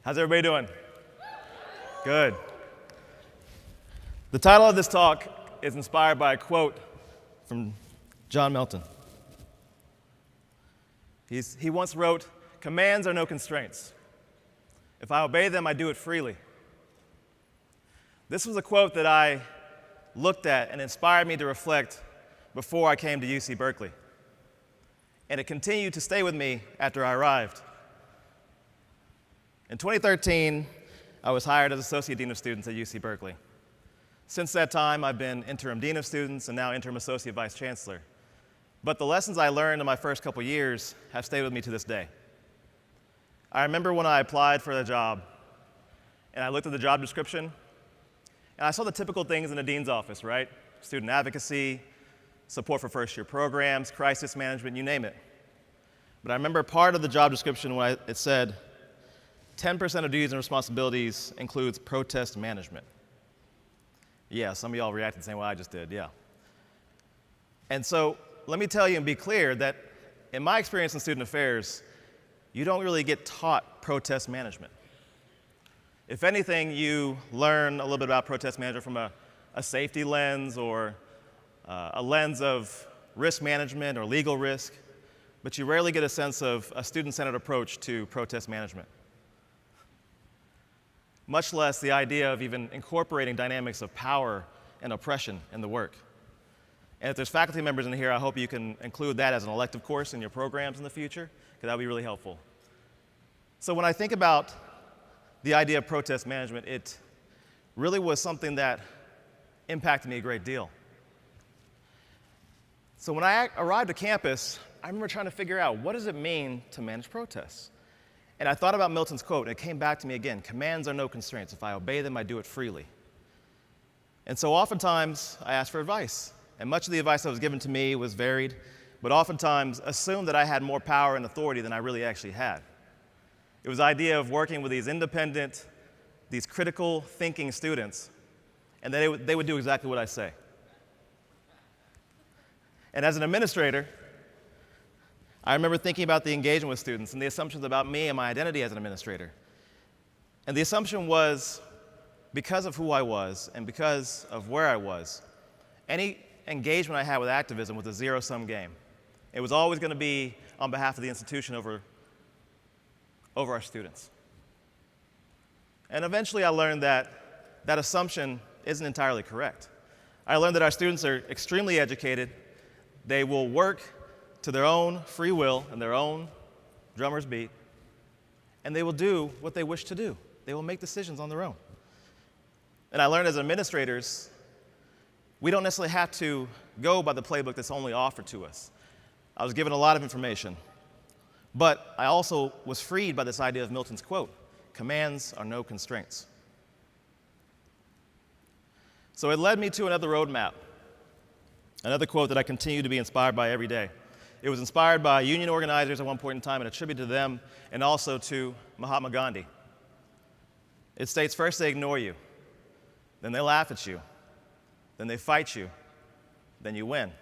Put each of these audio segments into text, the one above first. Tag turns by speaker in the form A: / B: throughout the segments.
A: How's everybody doing? Good. The title of this talk is inspired by a quote from John Milton. He once wrote, "Commands are no constraints. If I obey them, I do it freely." This was a quote that I looked at and inspired me to reflect before I came to UC Berkeley. And it continued to stay with me after I arrived. In 2013, I was hired as Associate Dean of Students at UC Berkeley. Since that time, I've been Interim Dean of Students and now Interim Associate Vice Chancellor. But the lessons I learned in my first couple years have stayed with me to this day. I remember when I applied for the job, and I looked at the job description, and I saw the typical things in the dean's office, right? Student advocacy, support for first-year programs, crisis management, you name it. But I remember part of the job description when it said, 10% of duties and responsibilities includes protest management. Yeah, some of y'all reacted the same way I just did, yeah. And so let me tell you and be clear that in my experience in student affairs, you don't really get taught protest management. If anything, you learn a little bit about protest management from a safety lens or a lens of risk management or legal risk, but you rarely get a sense of a student-centered approach to protest management, much less the idea of even incorporating dynamics of power and oppression in the work. And if there's faculty members in here, I hope you can include that as an elective course in your programs in the future, because that would be really helpful. So when I think about the idea of protest management, it really was something that impacted me a great deal. So when I arrived at campus, I remember trying to figure out, what does it mean to manage protests? And I thought about Milton's quote, and it came back to me again, "Commands are no constraints. If I obey them, I do it freely." And so oftentimes, I asked for advice. And much of the advice that was given to me was varied, but oftentimes assumed that I had more power and authority than I really actually had. It was the idea of working with these independent, these critical thinking students, and they would do exactly what I say. And as an administrator, I remember thinking about the engagement with students and the assumptions about me and my identity as an administrator. And the assumption was, because of who I was and because of where I was, any engagement I had with activism was a zero-sum game. It was always going to be on behalf of the institution over our students. And eventually I learned that that assumption isn't entirely correct. I learned that our students are extremely educated. They will work to their own free will and their own drummer's beat, and they will do what they wish to do. They will make decisions on their own. And I learned as administrators, we don't necessarily have to go by the playbook that's only offered to us. I was given a lot of information, but I also was freed by this idea of Milton's quote, "Commands are no constraints." So it led me to another roadmap, another quote that I continue to be inspired by every day. It was inspired by union organizers at one point in time and attributed to them and also to Mahatma Gandhi. It states, first they ignore you, then they laugh at you, then they fight you, then you win.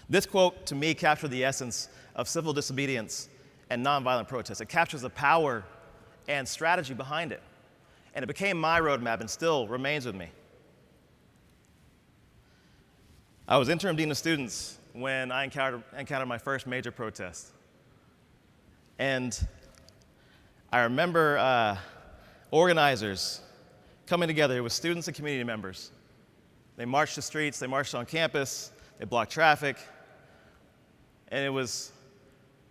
A: This quote, to me, captured the essence of civil disobedience and nonviolent protest. It captures the power and strategy behind it. And it became my roadmap and still remains with me. I was Interim Dean of Students when I encountered my first major protest. And I remember organizers coming together with students and community members. They marched the streets, they marched on campus, they blocked traffic, and it was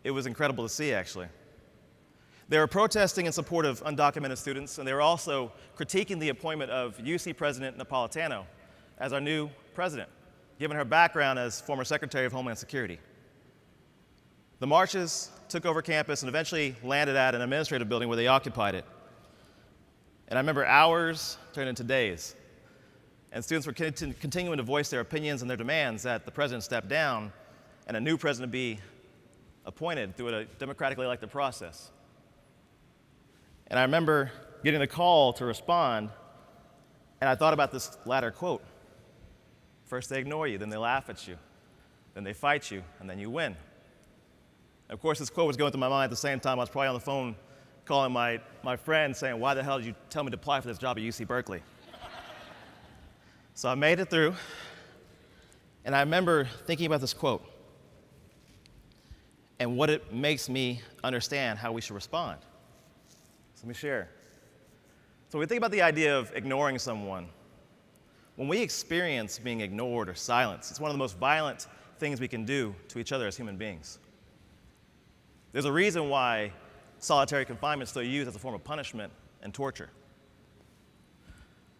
A: incredible to see, actually. They were protesting in support of undocumented students, and they were also critiquing the appointment of UC President Napolitano as our new president, given her background as former Secretary of Homeland Security. The marches took over campus and eventually landed at an administrative building where they occupied it. And I remember hours turned into days. And students were continuing to voice their opinions and their demands that the president step down and a new president be appointed through a democratically elected process. And I remember getting the call to respond, and I thought about this latter quote. First they ignore you, then they laugh at you, then they fight you, and then you win. Of course, this quote was going through my mind at the same time I was probably on the phone calling my friend saying, why the hell did you tell me to apply for this job at UC Berkeley? So I made it through, and I remember thinking about this quote and what it makes me understand how we should respond. So let me share. So when we think about the idea of ignoring someone, when we experience being ignored or silenced, it's one of the most violent things we can do to each other as human beings. There's a reason why solitary confinement is still used as a form of punishment and torture.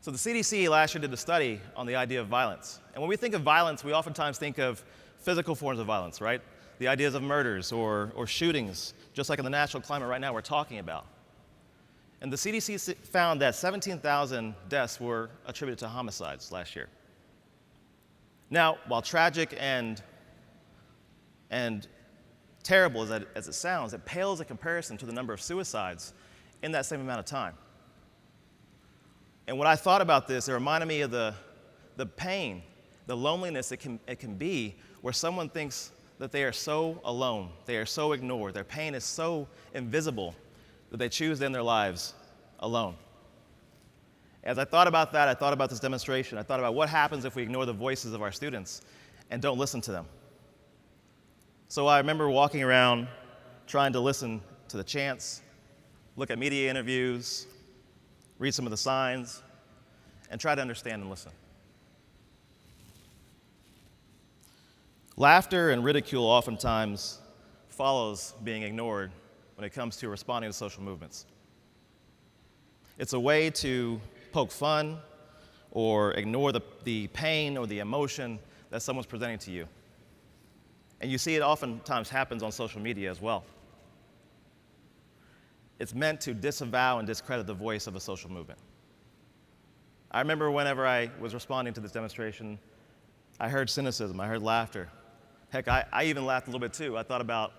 A: So the CDC last year did a study on the idea of violence. And when we think of violence, we oftentimes think of physical forms of violence, right? The ideas of murders or shootings, just like in the national climate right now we're talking about. And the CDC found that 17,000 deaths were attributed to homicides last year. Now, while tragic and terrible as it sounds, it pales in comparison to the number of suicides in that same amount of time. And when I thought about this, it reminded me of the pain, the loneliness it can be where someone thinks that they are so alone, they are so ignored, their pain is so invisible that they choose to end their lives alone. As I thought about that, I thought about this demonstration. I thought about what happens if we ignore the voices of our students and don't listen to them. So I remember walking around trying to listen to the chants, look at media interviews, read some of the signs, and try to understand and listen. Laughter and ridicule oftentimes follows being ignored when it comes to responding to social movements. It's a way to poke fun or ignore the pain or the emotion that someone's presenting to you. And you see it oftentimes happens on social media as well. It's meant to disavow and discredit the voice of a social movement. I remember whenever I was responding to this demonstration, I heard cynicism, I heard laughter. Heck, I even laughed a little bit too. I thought about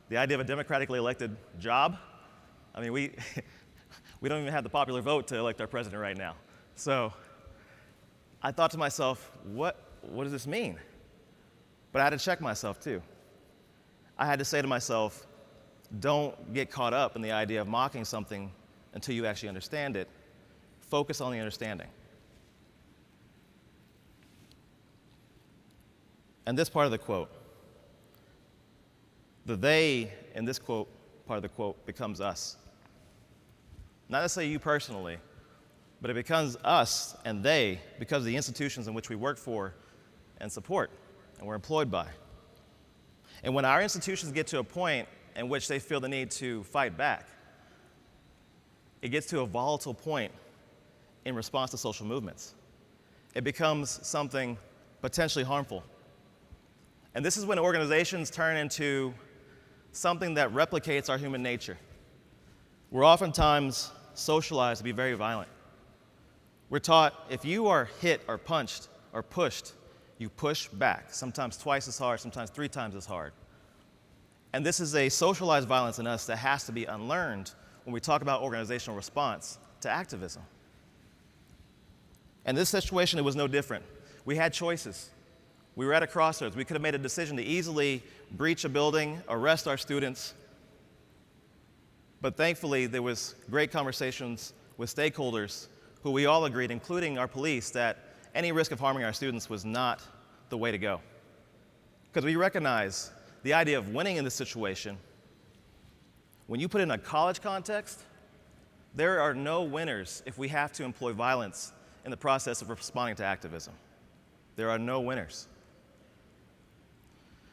A: the idea of a democratically elected job. I mean, we don't even have the popular vote to elect our president right now. So I thought to myself, what does this mean? But I had to check myself too. I had to say to myself, don't get caught up in the idea of mocking something until you actually understand it. Focus on the understanding. And this part of the quote, the they in this quote, part of the quote, becomes us. Not necessarily you personally, but it becomes us and they because of the institutions in which we work for and support and we're employed by. And when our institutions get to a point in which they feel the need to fight back, it gets to a volatile point in response to social movements. It becomes something potentially harmful. And this is when organizations turn into something that replicates our human nature. We're oftentimes socialized to be very violent. We're taught if you are hit or punched or pushed, you push back, sometimes twice as hard, sometimes 3 times as hard. And this is a socialized violence in us that has to be unlearned when we talk about organizational response to activism. And this situation, it was no different. We had choices. We were at a crossroads. We could have made a decision to easily breach a building, arrest our students. But thankfully, there was great conversations with stakeholders who we all agreed, including our police, that any risk of harming our students was not the way to go. Because we recognize the idea of winning in this situation, when you put it in a college context, there are no winners if we have to employ violence in the process of responding to activism. There are no winners.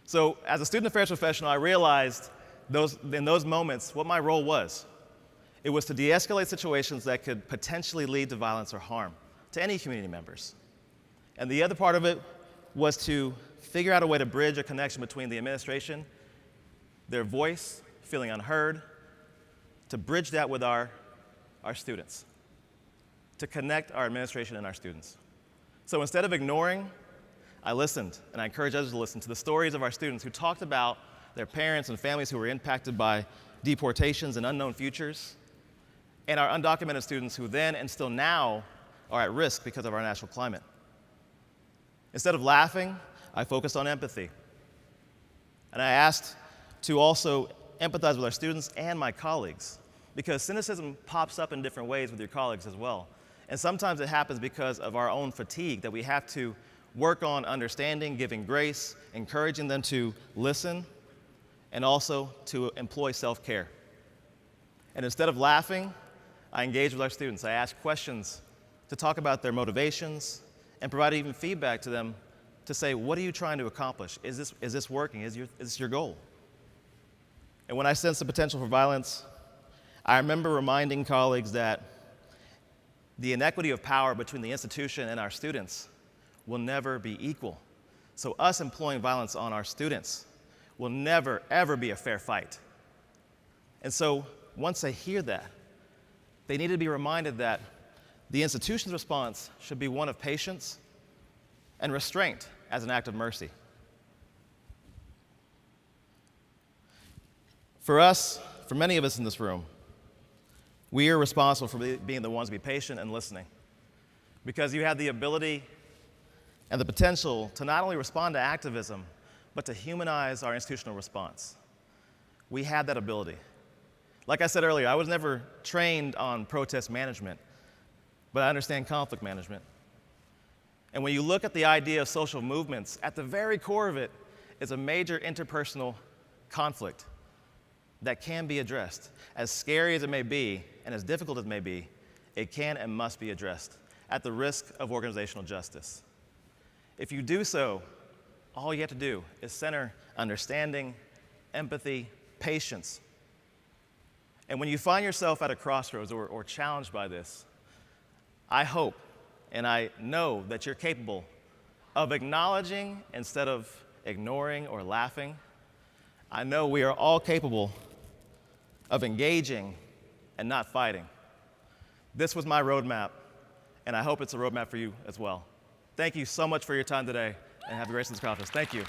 A: So as a student affairs professional, I realized in those moments what my role was. It was to de-escalate situations that could potentially lead to violence or harm to any community members. And the other part of it was to figure out a way to bridge a connection between the administration, their voice, feeling unheard, to bridge that with our students, to connect our administration and our students. So instead of ignoring, I listened, and I encourage others to listen to the stories of our students who talked about their parents and families who were impacted by deportations and unknown futures, and our undocumented students who then and still now are at risk because of our national climate. Instead of laughing, I focused on empathy. And I asked to also empathize with our students and my colleagues. because cynicism pops up in different ways with your colleagues as well. And sometimes it happens because of our own fatigue, that we have to work on understanding, giving grace, encouraging them to listen, and also to employ self-care. And instead of laughing, I engage with our students. I ask questions to talk about their motivations and provide even feedback to them to say, what are you trying to accomplish? Is this working? Is this your goal? And when I sense the potential for violence, I remember reminding colleagues that the inequity of power between the institution and our students will never be equal. So us employing violence on our students will never, ever be a fair fight. And so once they hear that, they need to be reminded that the institution's response should be one of patience and restraint as an act of mercy. For us, for many of us in this room, we are responsible for being the ones to be patient and listening, because you have the ability and the potential to not only respond to activism, but to humanize our institutional response. We have that ability. Like I said earlier, I was never trained on protest management, but I understand conflict management. And when you look at the idea of social movements, at the very core of it is a major interpersonal conflict that can be addressed. As scary as it may be, and as difficult as it may be, it can and must be addressed at the risk of organizational justice. If you do so, all you have to do is center understanding, empathy, patience. And when you find yourself at a crossroads or challenged by this, I hope and I know that you're capable of acknowledging instead of ignoring or laughing. I know we are all capable of engaging and not fighting. This was my roadmap, and I hope it's a roadmap for you as well. Thank you so much for your time today, and have a great conference. Thank you.